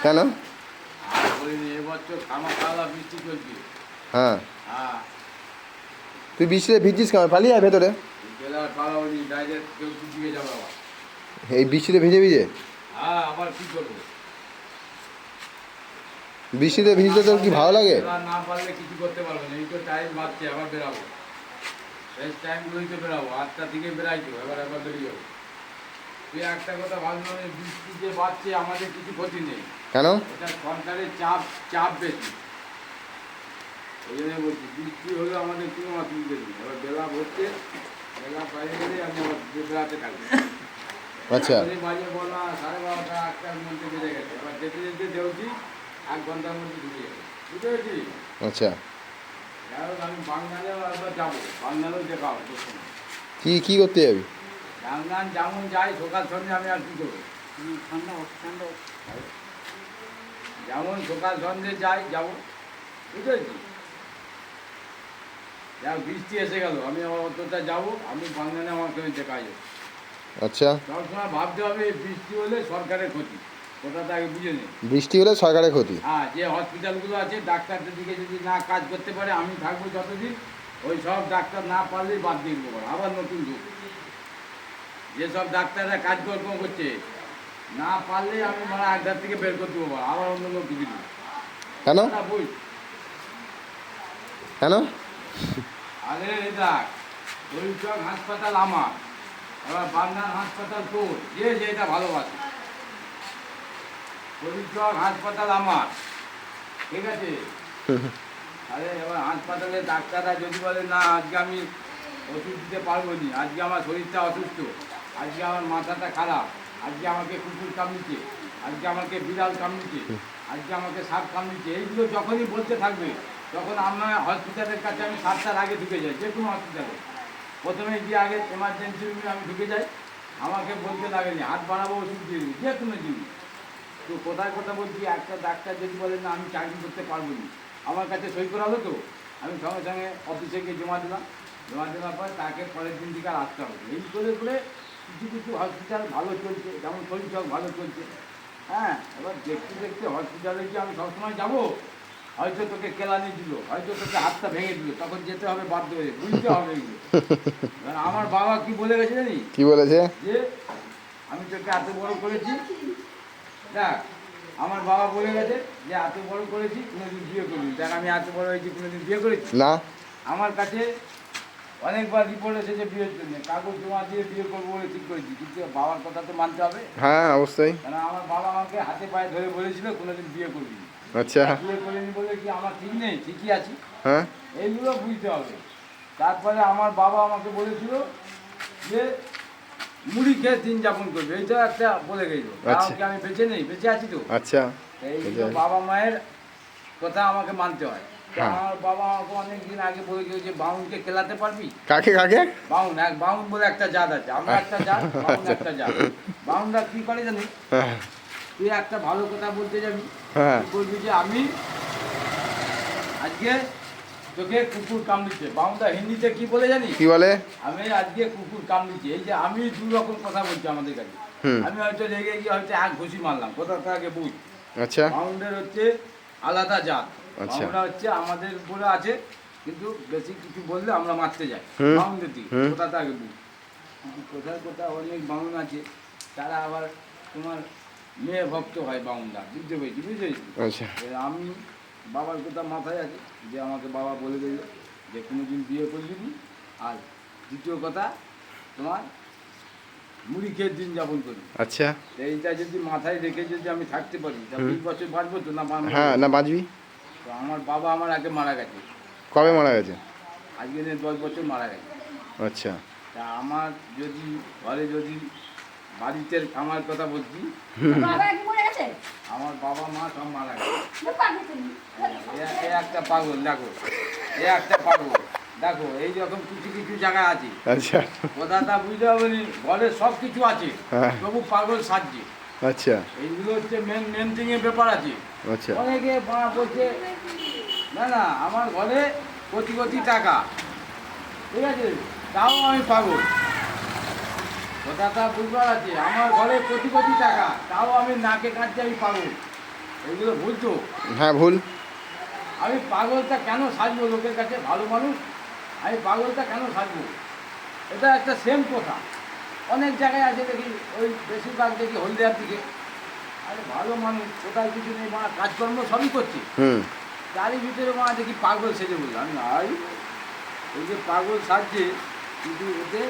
কেন? আর বলিনি এবছর খামাখাওয়া বৃষ্টি চলছে। হ্যাঁ, হ্যাঁ, তুই বৃষ্টিতে ভিজছিস কেন? পালিয়ে আয় ভেতরে। জেলার পালাবনি ডাইরেক্ট কেউ দিয়ে যাবে আবার। এই বৃষ্টিতে ভিজে ভিজে? হ্যাঁ, আবার কী করবো? বৃষ্টিতে ভিজতে তোর কি ভালো লাগে? জেলা না পারলে কিছু করতে পারবো না। এই তো টাইম বাড়ছে, আবার বেরাবো। শেষ টাইমগুলোই তো বেরাবো, 8টা থেকে বেরাই তো, এবার বেরিয়ে যাবো। তুই একটা কথা ভাবলাম, বৃষ্টি যে বাড়ছে আমাদের কিছু ক্ষতি নেই। কেন? এটা সরকারের চাপ বেশি। ওই জন্য বলছি, বৃষ্টি হলে আমাদের কোনো অসুবিধা নেই। এবার বেলা ভরছে, বেলা বাইরে গেলে আমি আবার বেলাতে থাকবো। আচ্ছা, বাজে বলা 12:30 1টার মধ্যে বেড়ে গেছে। এবার যেতে যেতে দেউছি 1 ঘন্টার মধ্যে ঢুকে যাবে। বুঝতে পেরেছি? আচ্ছা। যাই হোক, আমি বাংলাদেও একবার যাবো, বাংলাদেও দেখা হবে তোর সঙ্গে। কি করতে যাবি? বাংলান যেমন যাই সকাল সন্ধ্যে, আমি আর কী করবো? ঠান্ডা ঠান্ডা যেমন সকাল সন্ধ্যে যাই যাবো। বুঝতে পেরেছি? যা বৃষ্টি এসে গেল, আমি আবার অতটা যাবো, আমি বাংলানে আমার সঙ্গে দেখা যাবো। আচ্ছা, সবসময় ভাবতে হবে বৃষ্টি হলে সরকারের ক্ষতি, কথাটা আগে বুঝে নিন। বৃষ্টি হলে সরকারের ক্ষতি। হ্যাঁ, যে হসপিটালগুলো আছে ডাক্তারদের দিকে যদি না কাজ করতে পারে, আমি থাকবো যতদিন, ওই সব ডাক্তার না পারলেই বাদ দিয়ে দেবো, আবার নতুন যুগ। যেসব ডাক্তাররা কাজকর্ম করছে না পারলে আমি মানে একধার থেকে বের করতে পারবো, আবার অন্য লোক ঢুকে দেবো। কেন? বুঝ কেন? আরে দেখ, হরিচক হাসপাতাল আমার, এবার বাগনান হাসপাতাল তোর, যে যেটা ভালোবাসে। হরিচক হাসপাতাল আমার, ঠিক আছে? আরে এবার হাসপাতালে ডাক্তাররা যদি বলে না আজকে আমি ওষুধ দিতে পারবো না, আজকে আমার শরীরটা অসুস্থ, আজকে আমার মাথাটা খারাপ, আজকে আমাকে কুকুর কামড়িছে, আজকে আমাকে বিড়াল কামড়িছে, আজকে আমাকে সাপ কামড়িছে, এইগুলো যখনই বলতে থাকবে তখন আমার হসপিটালের কাছে আমি 7টার আগে ঢুকে যাই। যে কোনো হসপিটালে প্রথমে গিয়ে আগে এমার্জেন্সি রুমে আমি ঢুকে যাই। আমাকে বলতে লাগেনি, হাত বাড়াবো, ওষুধ দিয়ে দেবো, যে কোনো জিনিস। তো কোথায় কথা বলছি, একটা ডাক্তার যদি বলে না আমি চাকরি করতে পারবো না, আমার কাছে সই করালো তো, আমি সঙ্গে সঙ্গে অফিসে গিয়ে জমা দিলাম। জমা দেওয়ার পর তাকে পরের দিন থেকে আর আসতে হবে। এই করে করে কিছু কিছু হসপিটাল ভালো চলছে, যেমন শরীরচক ভালো চলছে। হ্যাঁ, এবার দেখতে দেখতে হসপিটালে গিয়ে আমি সবসময় যাবো, হয়তো তোকে কেলানি দিল, হয়তো তোকে হাতটা ভেঙে দিল, তখন যেতে হবে বাধ্য হয়ে, বুঝতে হবে এগুলো। এবার আমার বাবা কি বলে গেছে জানি? কি বলেছে? যে আমি তোকে এত বড় করেছি, দেখ আমার বাবা বলে গেছে যে এত বড় করেছি কোনোদিন বিয়ে করবি। দেখ আমি এত বড় হয়েছি, কোনোদিন বিয়ে করেছি না। আমার কাছে অনেকবার রিপোর্ট এসেছে বিয়ের জন্য, কাগজ জমা দিয়ে বিয়ে করবো বলে ঠিক করেছি, কিন্তু বাবার কথা তো মানতে হবে। হ্যাঁ, অবশ্যই। কারণ আমার বাবা আমাকে হাতে পায়ে ধরে বলেছিল কোনোদিন বিয়ে করবি না। আচ্ছা। বিয়ে করিনি বলে কি আমার ঠিক নেই? ঠিকই আছি। হ্যাঁ, এইগুলো বুঝতে হবে। তারপরে আমার বাবা আমাকে বলেছিল যে মুড়ি খেয়ে দিন যাপন করবে, এইটা একটা বলে গেল। আচ্ছা। কারণ কি আমি বেঁচে নেই? বেঁচে আছি তো। আচ্ছা। এইগুলো বাবা মায়ের কথা আমাকে মানতে হয়। তো হ্যাঁ। আমার বাবা আমাকে অনেক দিন আগে বলে গেল যে বাউনকে খেলাতে পারবি? কাকে কাকে? বাউন, এক বাউন বলে একটা জাত আছে, আমরা একটা জাত, বাউন একটা জাত। বাউনরা কি করে জানি? হ্যাঁ, তুই একটা ভালো কথা বলতে যাবি, হ্যাঁ। তুই বলবি যে আমি আজকে তোকে কুকুর কামড়িছে। বাউনটা হিন্দিতে কি বলে জানি? কি বলে? আমি আজকে কুকুর কামড়িছে। এই যে আমি দু রকম কথা বলছি আমাদের কাছে। আমি হয়তো রেগে গিয়ে হয়তো এক ঘুষি মারলাম, কথাটা আগে বুঝ। আচ্ছা। বাউন্ডের হচ্ছে আলাদা জাত। আচ্ছা। বাউন্ডা হচ্ছে আমাদের উপরে আছে, কিন্তু বেশি কিছু বললে আমরা মারতে যাই বাউন্ডের দিকে, কথাটা আগে বুঝ। কিন্তু কোথায় কোথায় অনেক বাউন আছে, তারা আবার তোমার মেয়ে ভক্ত হয় বাউন্ডা, বুঝতে পেরেছি, বুঝেছি। আচ্ছা। আমি বাবার কথা মাথায় আছে যে আমাকে বাবা বলে দিল যে কোনো দিন বিয়ে করবি নি, আর দ্বিতীয় কথা তোমার মুড়ি খেয়ে দিন যাপন করি। আচ্ছা। এইটা যদি মাথায় রেখে যদি আমি থাকতে পারি, তা 20 বছর বাঁচবো তো না? হ্যাঁ, না বাঁচবি। তো আমার বাবা আমার আগে মারা গেছে, কবে মারা গেছে? আজকে নিয়ে 10 বছর মারা গেছে। আচ্ছা। তা আমার যদি ঘরে যদি বাড়িতে আমার কথা বলছি, আমার বাবা মা সব মারা গেছে। এ একটা পাগল, দেখো এ একটা পাগল, দেখো এই রকম কিছু কিছু জায়গা আছে। আচ্ছা। কথাটা বুঝতে হবে নি, ঘরে সব কিছু আছে, হ্যাঁ। তবু পাগল সাজছে। আচ্ছা। এইগুলো হচ্ছে মেন থিংয়ের ব্যাপার আছে। আচ্ছা। অনেকে বলছে না না আমার ঘরে কোটি কোটি টাকা, ঠিক আছে, তাও আমি পাগল। কথাটা বুঝবার আছে, আমার ঘরে কোটি কোটি টাকা, তাও আমি নাকে কাটছি, আমি পাগল। এগুলো ভুল তো। হ্যাঁ ভুল। আমি পাগলটা কেন সাজবো লোকের কাছে? ভালো মানুষ, আমি পাগলটা কেন সাজবো? এটা একটা সেম কথা। অনেক জায়গায় আছে দেখি, ওই বেশিরভাগ দেখি হলদিয়ার দিকে। আরে ভালো মানুষ, কোথায় কিছু নেই, মা কাজকর্ম সবই করছে, হুম। তারই ভিতরে মা দেখি পাগল সেজে বলল। আমি ভাই, এই যে পাগল সাজছে, কিন্তু এতে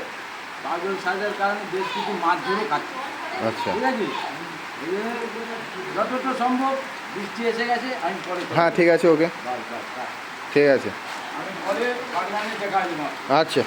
পাগল সাজার কারণে বেশ কিছু মারধরও খাচ্ছে। আচ্ছা। ঠিক আছে, এই জন্য যতটা সম্ভব, বৃষ্টি এসে গেছে, আমি পরে কথা হ্যাঁ বলবো। ঠিক আছে, ওকে, বাস, বাস, বাস। ঠিক আছে। আমি পরে বাগানে দেখা আসবো। আচ্ছা।